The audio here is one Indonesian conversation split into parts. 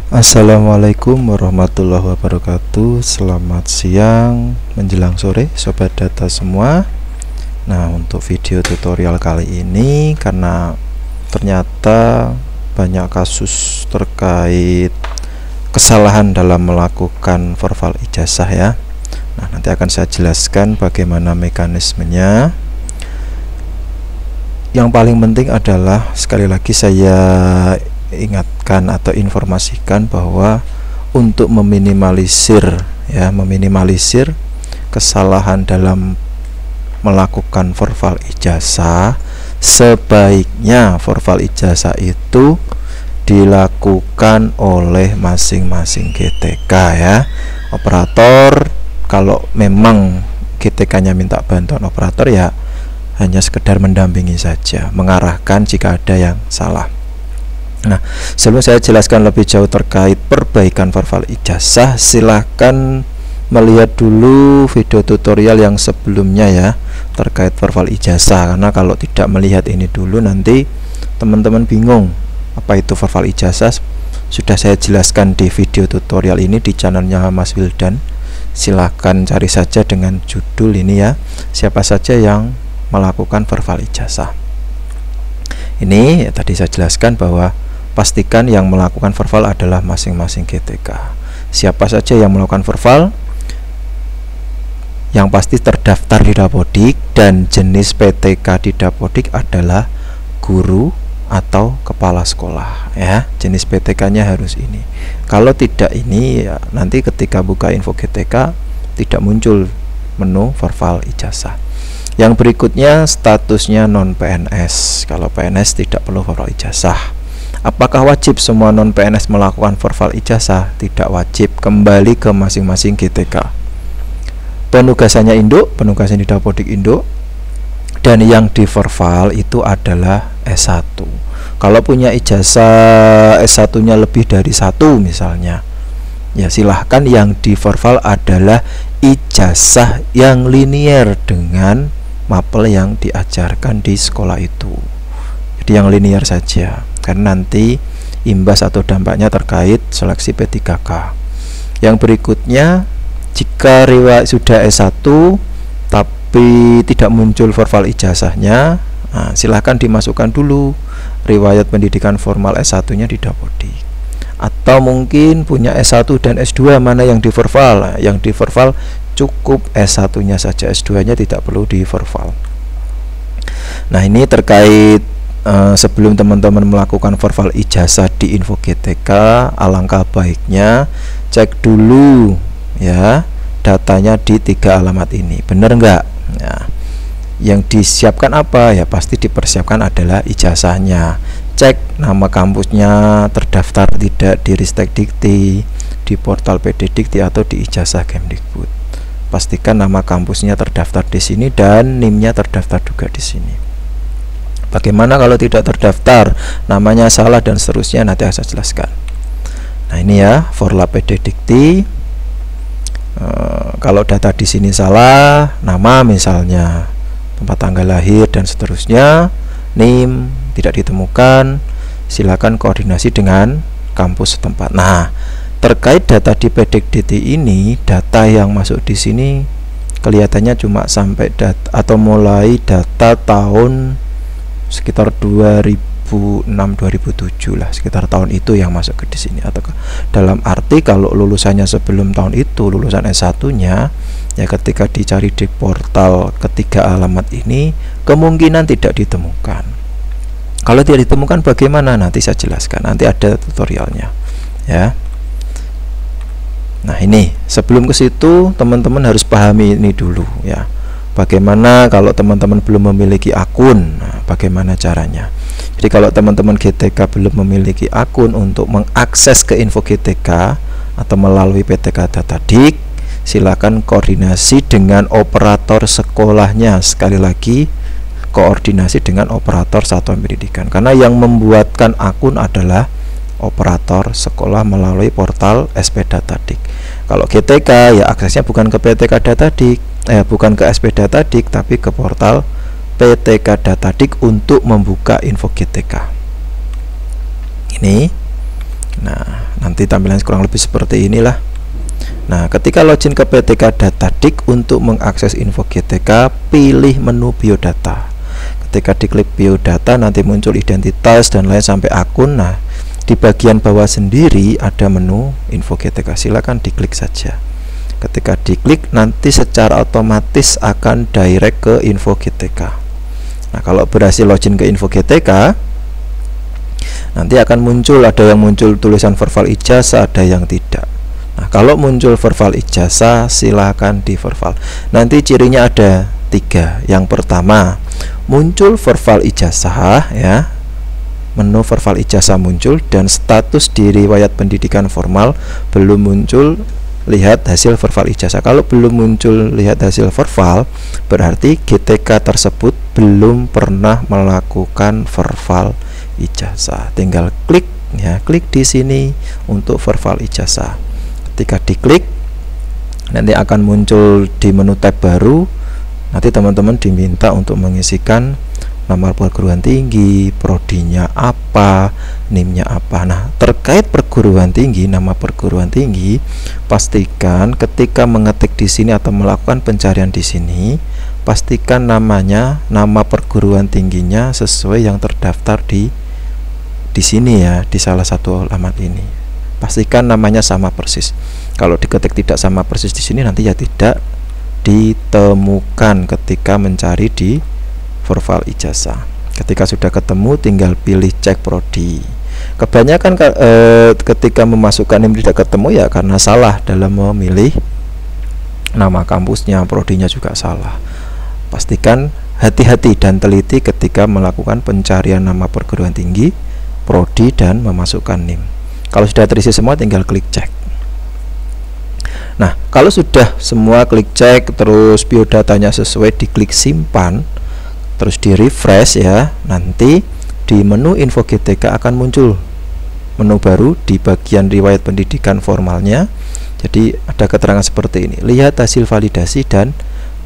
Assalamualaikum warahmatullahi wabarakatuh. Selamat siang menjelang sore sobat data semua. Nah, untuk video tutorial kali ini, karena ternyata banyak kasus terkait kesalahan dalam melakukan verval ijazah ya. Nah, nanti akan saya jelaskan bagaimana mekanismenya. Yang paling penting adalah sekali lagi saya ingatkan atau informasikan bahwa untuk meminimalisir kesalahan dalam melakukan verval ijazah, sebaiknya verval ijazah itu dilakukan oleh masing-masing GTK ya. Operator, kalau memang GTK-nya minta bantuan operator, ya hanya sekedar mendampingi saja, mengarahkan jika ada yang salah. Nah, sebelum saya jelaskan lebih jauh terkait perbaikan verval ijazah, silahkan melihat dulu video tutorial yang sebelumnya ya terkait verval ijazah, karena kalau tidak melihat ini dulu nanti teman-teman bingung apa itu verval ijazah. Sudah saya jelaskan di video tutorial ini di channelnya Mas Wildan, silahkan cari saja dengan judul ini ya, siapa saja yang melakukan verval ijazah. Ini ya, tadi saya jelaskan bahwa pastikan yang melakukan verval adalah masing-masing GTK. Siapa saja yang melakukan verval, yang pasti terdaftar di Dapodik, dan jenis PTK di Dapodik adalah guru atau kepala sekolah ya. Jenis PTK-nya harus ini. Kalau tidak ini ya, nanti ketika buka info GTK tidak muncul menu verval ijazah. Yang berikutnya statusnya non PNS. Kalau PNS tidak perlu verval ijazah. Apakah wajib semua non PNS melakukan verval ijazah? Tidak wajib, kembali ke masing-masing GTK. Penugasannya induk, penugasan di Dapodik induk, dan yang di verval itu adalah S1. Kalau punya ijazah S1-nya lebih dari 1 misalnya, ya silahkan yang di verval adalah ijazah yang linier dengan mapel yang diajarkan di sekolah itu. Jadi yang linier saja, karena nanti imbas atau dampaknya terkait seleksi P3K. Yang berikutnya, jika riwayat sudah S1 tapi tidak muncul verval ijazahnya, nah, silahkan dimasukkan dulu riwayat pendidikan formal S1-nya di Dapodik. Atau mungkin punya S1 dan S2, mana yang di verval? Nah, yang di verval cukup S1-nya saja, S2-nya tidak perlu di verval. Nah, ini terkait sebelum teman-teman melakukan verval ijazah di info GTK, alangkah baiknya cek dulu ya datanya di 3 alamat ini, bener enggak ya. Yang disiapkan apa ya, pasti dipersiapkan adalah ijazahnya. Cek nama kampusnya terdaftar tidak di Ristek Dikti, di portal PD Dikti atau di ijazah Kemdikbud. Pastikan nama kampusnya terdaftar di sini dan NIM-nya terdaftar juga di sini. Bagaimana kalau tidak terdaftar, namanya salah dan seterusnya, nanti saya jelaskan. Nah, ini ya Forla PD Dikti. Kalau data di sini salah, nama misalnya, tempat tanggal lahir dan seterusnya, NIM tidak ditemukan, silakan koordinasi dengan kampus setempat. Nah, terkait data di PD Dikti ini, data yang masuk di sini kelihatannya cuma sampai data atau mulai data tahun sekitar 2006-2007 lah, sekitar tahun itu yang masuk ke di sini. Atau dalam arti kalau lulusannya sebelum tahun itu, lulusan S1-nya ya, ketika dicari di portal ketiga alamat ini kemungkinan tidak ditemukan. Kalau tidak ditemukan bagaimana, nanti saya jelaskan, nanti ada tutorialnya ya. Nah, ini sebelum ke situ teman-teman harus pahami ini dulu ya. Bagaimana kalau teman-teman belum memiliki akun, nah, bagaimana caranya? Jadi kalau teman-teman GTK belum memiliki akun, untuk mengakses ke info GTK atau melalui PTK Datadik, silakan koordinasi dengan operator sekolahnya. Sekali lagi, koordinasi dengan operator satuan pendidikan, karena yang membuatkan akun adalah operator sekolah melalui portal SP Datadik. Kalau GTK ya aksesnya bukan ke PTK Datadik, bukan ke SP Datadik, tapi ke portal PTK Datadik untuk membuka info GTK. Ini Nah, nanti tampilan kurang lebih seperti inilah. Nah, ketika login ke PTK Datadik, untuk mengakses info GTK, pilih menu biodata. Ketika diklik biodata, nanti muncul identitas dan lain sampai akun. Nah, di bagian bawah sendiri ada menu info GTK, silakan diklik saja. Ketika diklik, nanti secara otomatis akan direct ke info GTK. Nah, kalau berhasil login ke info GTK, nanti akan muncul, ada yang muncul tulisan verbal ijazah, ada yang tidak. Nah, kalau muncul verbal ijazah, silakan di verbal. Nanti cirinya ada 3. Yang pertama, muncul verbal ijazah ya. Menu verbal ijazah muncul dan status di riwayat pendidikan formal belum muncul, lihat hasil verbal ijazah. Kalau belum muncul lihat hasil verbal, berarti GTK tersebut belum pernah melakukan verbal ijazah. Tinggal klik ya, klik di sini untuk verbal ijazah. Ketika diklik, nanti akan muncul di menu tab baru. Nanti teman-teman diminta untuk mengisikan nama perguruan tinggi, prodinya apa, NIM-nya apa. Nah, terkait perguruan tinggi, nama perguruan tinggi, pastikan ketika mengetik di sini atau melakukan pencarian di sini, pastikan namanya, nama perguruan tingginya sesuai yang terdaftar di sini ya, di salah satu alamat ini. Pastikan namanya sama persis. Kalau diketik tidak sama persis di sini, nanti ya tidak ditemukan ketika mencari di verbal ijazah. Ketika sudah ketemu, tinggal pilih cek prodi. Kebanyakan ketika memasukkan NIM tidak ketemu ya karena salah dalam memilih nama kampusnya, prodinya juga salah. Pastikan hati-hati dan teliti ketika melakukan pencarian nama perguruan tinggi, prodi, dan memasukkan NIM. Kalau sudah terisi semua, tinggal klik cek. Nah, kalau sudah semua klik cek, terus biodatanya sesuai, diklik simpan, terus di refresh ya. Nanti di menu info GTK akan muncul menu baru di bagian riwayat pendidikan formalnya. Jadi ada keterangan seperti ini: lihat hasil validasi dan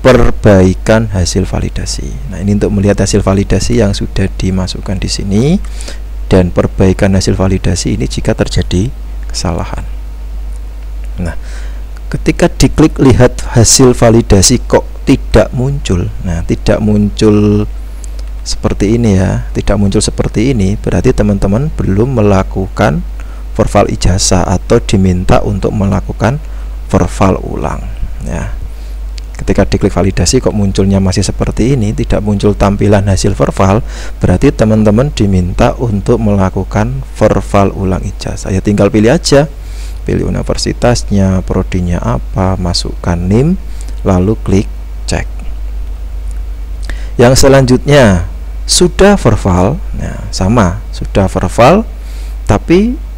perbaikan hasil validasi. Nah, ini untuk melihat hasil validasi yang sudah dimasukkan di sini dan perbaikan hasil validasi ini jika terjadi kesalahan. Nah, ketika diklik lihat hasil validasi kok tidak muncul. Nah, tidak muncul seperti ini ya, tidak muncul seperti ini, berarti teman-teman belum melakukan verbal ijazah atau diminta untuk melakukan verbal ulang ya. Ketika diklik validasi kok munculnya masih seperti ini, tidak muncul tampilan hasil verbal, berarti teman-teman diminta untuk melakukan verbal ulang ijazah. Ya tinggal pilih aja, pilih universitasnya, prodinya apa, masukkan NIM, lalu klik cek. Yang selanjutnya sudah verbal, nah sama, sudah verbal, tapi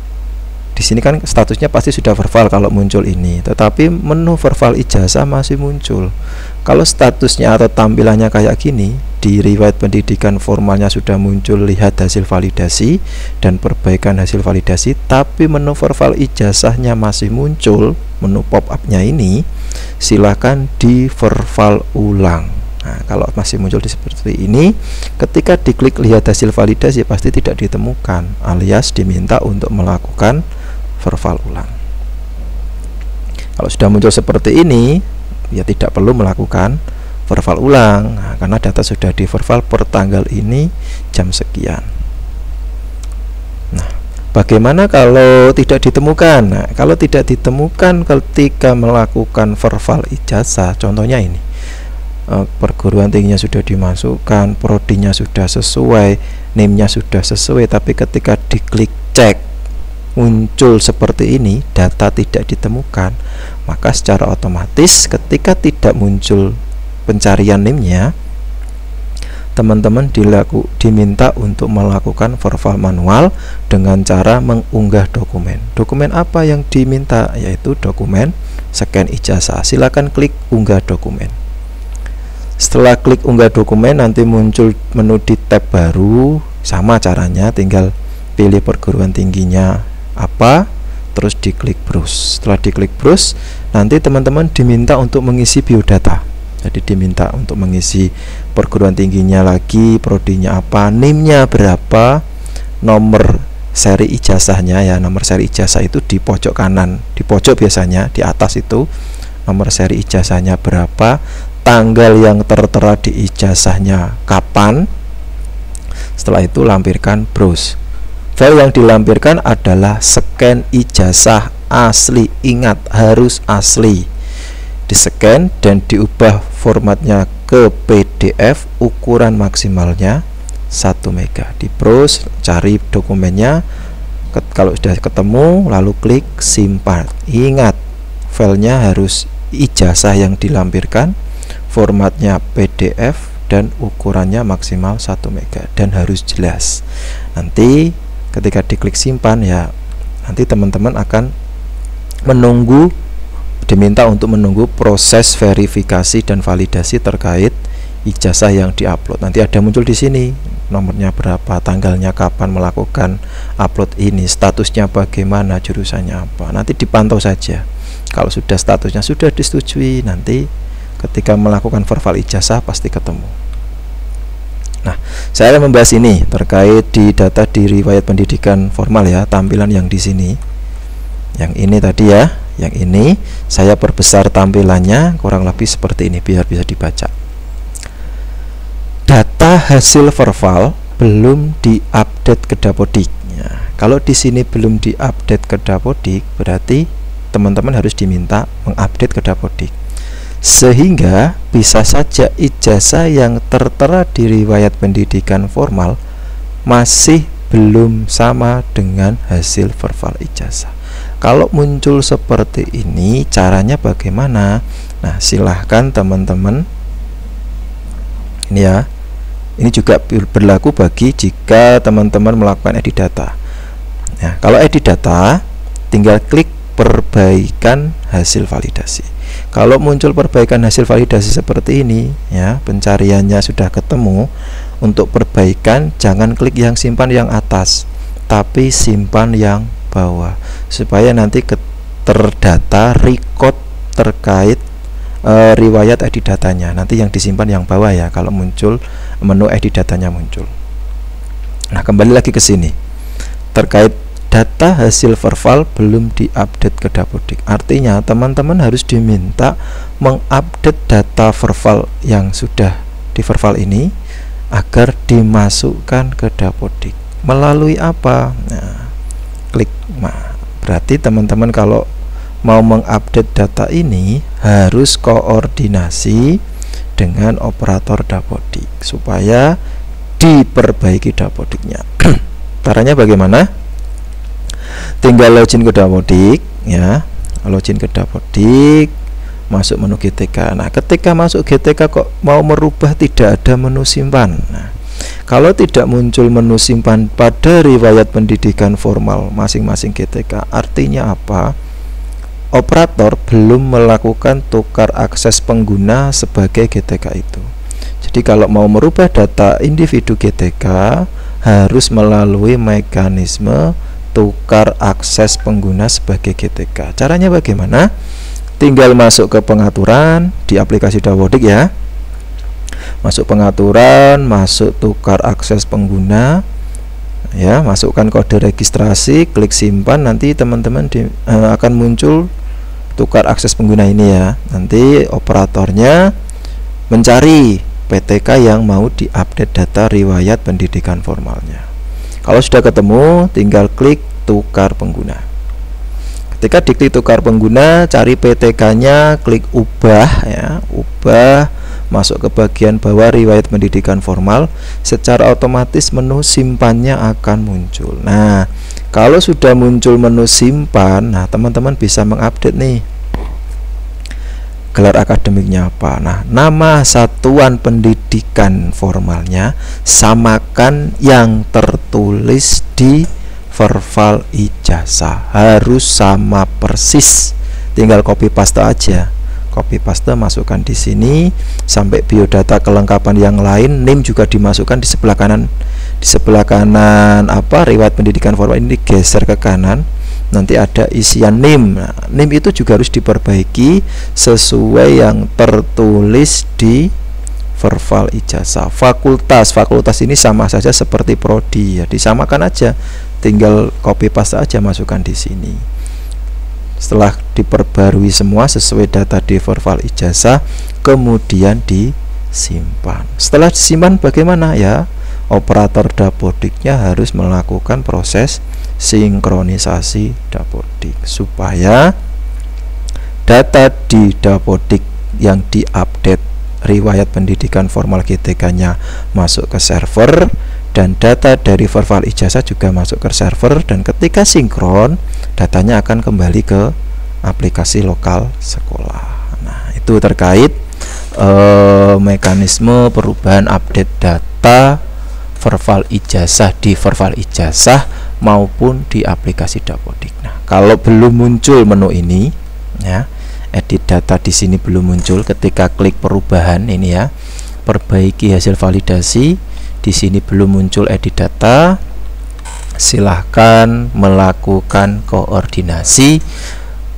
di sini kan statusnya pasti sudah verbal kalau muncul ini, tetapi menu verbal ijazah masih muncul. Kalau statusnya atau tampilannya kayak gini, di riwayat pendidikan formalnya sudah muncul lihat hasil validasi dan perbaikan hasil validasi, tapi menu verbal ijazahnya masih muncul, menu pop-up-nya ini, silakan di verbal ulang. Nah, kalau masih muncul seperti ini, ketika diklik lihat hasil validasi pasti tidak ditemukan, alias diminta untuk melakukan verbal ulang. Kalau sudah muncul seperti ini, ya tidak perlu melakukan verbal ulang, nah, karena data sudah di verbal per tanggal ini jam sekian. Nah, bagaimana kalau tidak ditemukan? Nah, kalau tidak ditemukan ketika melakukan verbal ijazah, contohnya ini, perguruan tingginya sudah dimasukkan, prodinya sudah sesuai, NIM-nya sudah sesuai, tapi ketika diklik cek muncul seperti ini, data tidak ditemukan, maka secara otomatis ketika tidak muncul pencarian NIM-nya, teman-teman diminta untuk melakukan verbal manual dengan cara mengunggah dokumen. Dokumen apa yang diminta? Yaitu dokumen scan ijazah. Silakan klik unggah dokumen. Setelah klik unggah dokumen, nanti muncul menu di tab baru. Sama caranya, tinggal pilih perguruan tingginya apa, terus diklik browse. Setelah diklik browse, nanti teman-teman diminta untuk mengisi biodata. Jadi diminta untuk mengisi perguruan tingginya lagi, prodinya apa, NIM-nya berapa, nomor seri ijazahnya ya, nomor seri ijazah itu di pojok kanan, di pojok biasanya, di atas itu nomor seri ijazahnya berapa, tanggal yang tertera di ijazahnya kapan. Setelah itu lampirkan browse. File yang dilampirkan adalah scan ijazah asli, ingat harus asli. Di-scan dan diubah formatnya ke PDF, ukuran maksimalnya 1 MB. Di browse, cari dokumennya, kalau sudah ketemu lalu klik simpan. Ingat, filenya harus ijazah yang dilampirkan, formatnya PDF dan ukurannya maksimal 1 MB dan harus jelas. Nanti ketika diklik simpan ya, nanti teman-teman akan diminta untuk menunggu proses verifikasi dan validasi terkait ijazah yang diupload. Nanti ada muncul di sini nomornya berapa, tanggalnya kapan melakukan upload ini, statusnya bagaimana, jurusannya apa. Nanti dipantau saja. Kalau sudah statusnya sudah disetujui, nanti ketika melakukan verbal ijazah pasti ketemu. Nah, saya akan membahas ini terkait di data di riwayat pendidikan formal ya, tampilan yang di sini. Yang ini tadi ya, yang ini saya perbesar tampilannya kurang lebih seperti ini biar bisa dibaca. Data hasil verbal belum diupdate ke Dapodik. Ya, kalau di sini belum diupdate ke Dapodik, berarti teman-teman harus diminta mengupdate ke Dapodik. Sehingga bisa saja ijazah yang tertera di riwayat pendidikan formal masih belum sama dengan hasil verbal ijazah. Kalau muncul seperti ini, caranya bagaimana? Nah, silahkan teman-teman, ini ya, ini juga berlaku bagi jika teman-teman melakukan edit data. Nah, kalau edit data, tinggal klik perbaikan hasil validasi. Kalau muncul perbaikan hasil validasi seperti ini, ya, pencariannya sudah ketemu. Untuk perbaikan, jangan klik yang simpan yang atas, tapi simpan yang bawah, supaya nanti terdata record terkait riwayat edit datanya. Nanti yang disimpan yang bawah ya, kalau muncul menu edit datanya muncul. Nah, kembali lagi ke sini terkait data hasil verbal belum diupdate ke Dapodik. Artinya teman-teman harus diminta mengupdate data verbal yang sudah di verbal ini agar dimasukkan ke Dapodik. Melalui apa? Nah, klik. Nah, berarti teman-teman kalau mau mengupdate data ini harus koordinasi dengan operator Dapodik supaya diperbaiki Dapodiknya. Caranya bagaimana? Tinggal login ke Dapodik ya, login ke Dapodik, masuk menu GTK. Nah, ketika masuk GTK kok mau merubah tidak ada menu simpan. Nah, kalau tidak muncul menu simpan pada riwayat pendidikan formal masing-masing GTK, artinya apa? Operator belum melakukan tukar akses pengguna sebagai GTK itu. Jadi kalau mau merubah data individu GTK harus melalui mekanisme tukar akses pengguna sebagai GTK. Caranya bagaimana? Tinggal masuk ke pengaturan di aplikasi Dapodik ya. Masuk pengaturan, masuk tukar akses pengguna ya, masukkan kode registrasi, klik simpan, nanti teman-teman akan muncul tukar akses pengguna ini ya. Nanti operatornya mencari PTK yang mau diupdate data riwayat pendidikan formalnya. Kalau sudah ketemu, tinggal klik tukar pengguna. Ketika diklik tukar pengguna, cari PTK-nya, klik ubah ya, ubah, masuk ke bagian bawah riwayat pendidikan formal, secara otomatis menu simpannya akan muncul. Nah, kalau sudah muncul menu simpan, nah teman-teman bisa mengupdate nih. Gelar akademiknya apa? Nah, nama satuan pendidikan formalnya samakan yang tertulis di verbal ijazah, harus sama persis. Tinggal copy paste aja. Copy paste masukkan di sini sampai biodata kelengkapan yang lain, NIM juga dimasukkan di sebelah kanan. Di sebelah kanan apa riwayat pendidikan formal ini geser ke kanan. Nanti ada isian NIM. Nah, NIM itu juga harus diperbaiki sesuai yang tertulis di verbal ijazah. Fakultas ini sama saja seperti prodi ya, disamakan aja, tinggal copy paste aja masukkan di sini. Setelah diperbarui semua sesuai data di verbal ijazah, kemudian disimpan. Setelah disimpan bagaimana ya? Operator Dapodiknya harus melakukan proses sinkronisasi Dapodik supaya data di Dapodik yang diupdate riwayat pendidikan formal GTK-nya masuk ke server, dan data dari verbal ijazah juga masuk ke server, dan ketika sinkron datanya akan kembali ke aplikasi lokal sekolah. Nah, itu terkait mekanisme perubahan update data verbal ijazah di verbal ijazah maupun di aplikasi Dapodik. Nah, kalau belum muncul menu ini ya, edit data di sini belum muncul, ketika klik perubahan ini ya, perbaiki hasil validasi, di sini belum muncul edit data, silahkan melakukan koordinasi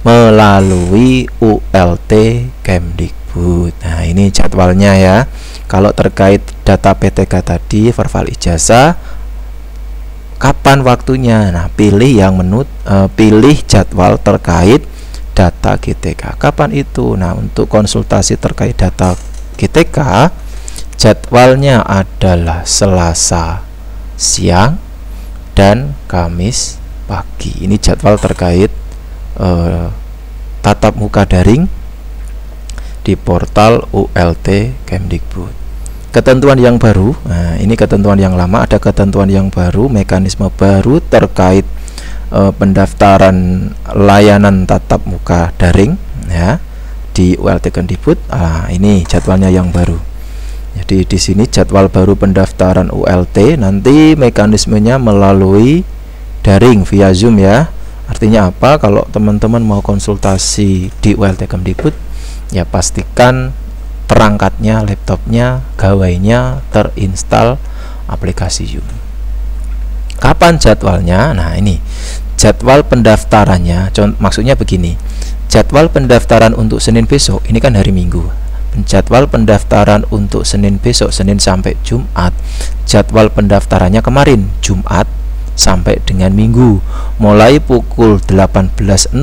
melalui ULT Kemdikbud. Nah, ini jadwalnya ya. Kalau terkait data PTK tadi verbal ijazah, kapan waktunya? Nah, pilih yang pilih jadwal terkait data GTK. Kapan itu? Nah, untuk konsultasi terkait data GTK, jadwalnya adalah Selasa siang dan Kamis pagi. Ini jadwal terkait tatap muka daring di portal ULT Kemdikbud. Ketentuan yang baru, nah ini ketentuan yang lama, ada ketentuan yang baru, mekanisme baru terkait pendaftaran layanan tatap muka daring ya di ULT Kemdikbud. Ini jadwalnya yang baru. Jadi di sini jadwal baru pendaftaran ULT, nanti mekanismenya melalui daring via Zoom ya. Artinya apa? Kalau teman-teman mau konsultasi di ULT Kemdikbud, ya pastikan perangkatnya, laptopnya, gawainya terinstall aplikasi Zoom. Kapan jadwalnya? Nah, ini jadwal pendaftarannya. Maksudnya begini, jadwal pendaftaran untuk Senin besok, ini kan hari Minggu. Jadwal pendaftaran untuk Senin besok, Senin sampai Jumat, jadwal pendaftarannya kemarin Jumat sampai dengan Minggu, mulai pukul 18.00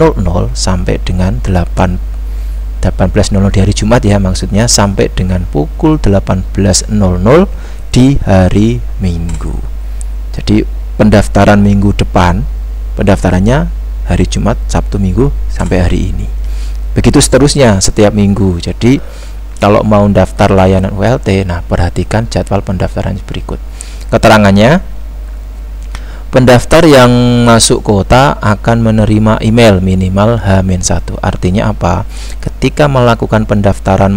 sampai dengan 18.00 di hari Jumat ya, maksudnya sampai dengan pukul 18.00 di hari Minggu. Jadi pendaftaran minggu depan, pendaftarannya hari Jumat, Sabtu, Minggu sampai hari ini. Begitu seterusnya setiap minggu. Jadi kalau mau daftar layanan ULT, nah perhatikan jadwal pendaftaran berikut. Keterangannya, pendaftar yang masuk kuota akan menerima email minimal H-1. Artinya apa? Ketika melakukan pendaftaran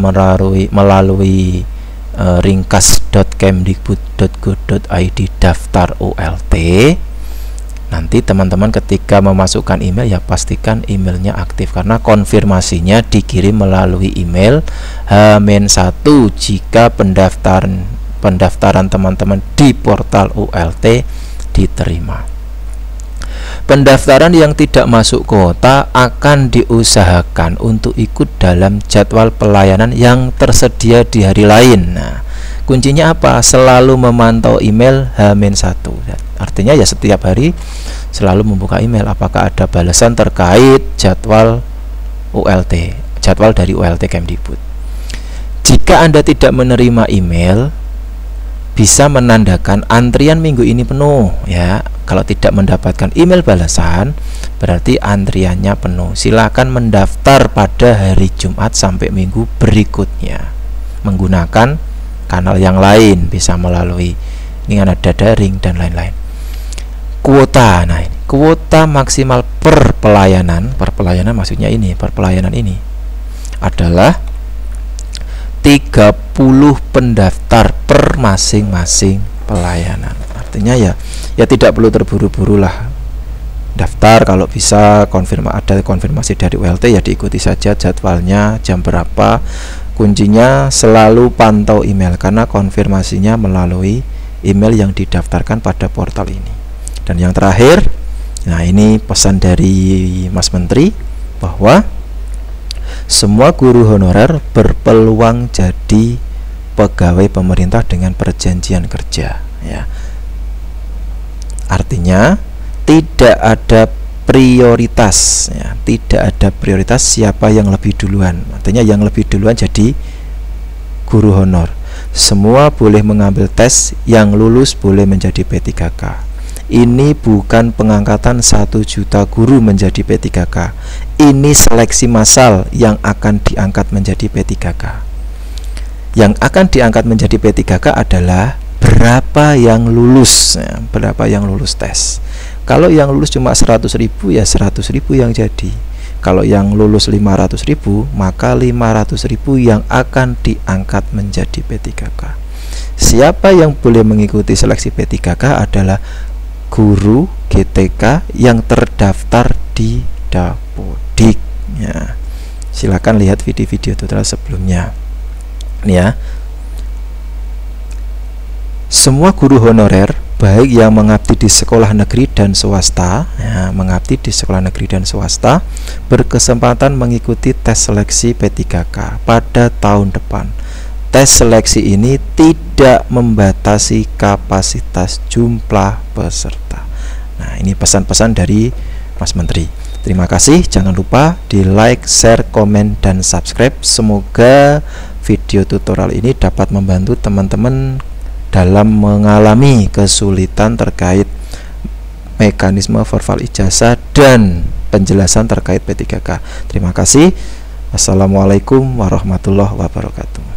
melalui ringkas.kemdikbud.go.id daftar ULT, nanti teman-teman ketika memasukkan email ya pastikan emailnya aktif, karena konfirmasinya dikirim melalui email H-1 jika pendaftaran teman-teman di portal ULT diterima. Pendaftaran yang tidak masuk kuota akan diusahakan untuk ikut dalam jadwal pelayanan yang tersedia di hari lain. Nah, kuncinya apa? Selalu memantau email H-1. Artinya ya setiap hari selalu membuka email apakah ada balasan terkait jadwal ULT, jadwal dari ULT Kemdikbud. Jika Anda tidak menerima email, bisa menandakan antrian minggu ini penuh ya. Kalau tidak mendapatkan email balasan, berarti antriannya penuh. Silakan mendaftar pada hari Jumat sampai Minggu berikutnya menggunakan kanal yang lain, bisa melalui ini ada daring dan lain-lain. Kuota, nah ini kuota maksimal per pelayanan maksudnya ini, per pelayanan ini adalah 30 pendaftar per masing-masing pelayanan. Artinya ya tidak perlu terburu-buru lah daftar. Kalau bisa ada konfirmasi dari ULT ya diikuti saja jadwalnya jam berapa. Kuncinya selalu pantau email karena konfirmasinya melalui email yang didaftarkan pada portal ini. Dan yang terakhir, nah ini pesan dari Mas Menteri bahwa semua guru honorer berpeluang jadi pegawai pemerintah dengan perjanjian kerja, ya. Artinya tidak ada prioritas, ya, tidak ada prioritas siapa yang lebih duluan. Artinya yang lebih duluan jadi guru honor. Semua boleh mengambil tes, yang lulus boleh menjadi P3K. Ini bukan pengangkatan 1 juta guru menjadi P3K. Ini seleksi massal yang akan diangkat menjadi P3K. Yang akan diangkat menjadi P3K adalah berapa yang lulus, ya, berapa yang lulus tes. Kalau yang lulus cuma 100.000, ya 100.000 yang jadi. Kalau yang lulus 500.000, maka 500.000 yang akan diangkat menjadi P3K. Siapa yang boleh mengikuti seleksi P3K adalah guru GTK yang terdaftar di Dapodik, ya. Silakan lihat video-video tutorial sebelumnya, ya. Semua guru honorer, baik yang mengabdi di sekolah negeri dan swasta, ya, mengabdi di sekolah negeri dan swasta, berkesempatan mengikuti tes seleksi P3K pada tahun depan. Tes seleksi ini tidak membatasi kapasitas jumlah peserta. Nah, ini pesan-pesan dari Mas Menteri. Terima kasih, jangan lupa di like, share, komen, dan subscribe. Semoga video tutorial ini dapat membantu teman-teman dalam mengalami kesulitan terkait mekanisme verval ijazah dan penjelasan terkait P3K. Terima kasih. Wassalamualaikum warahmatullahi wabarakatuh.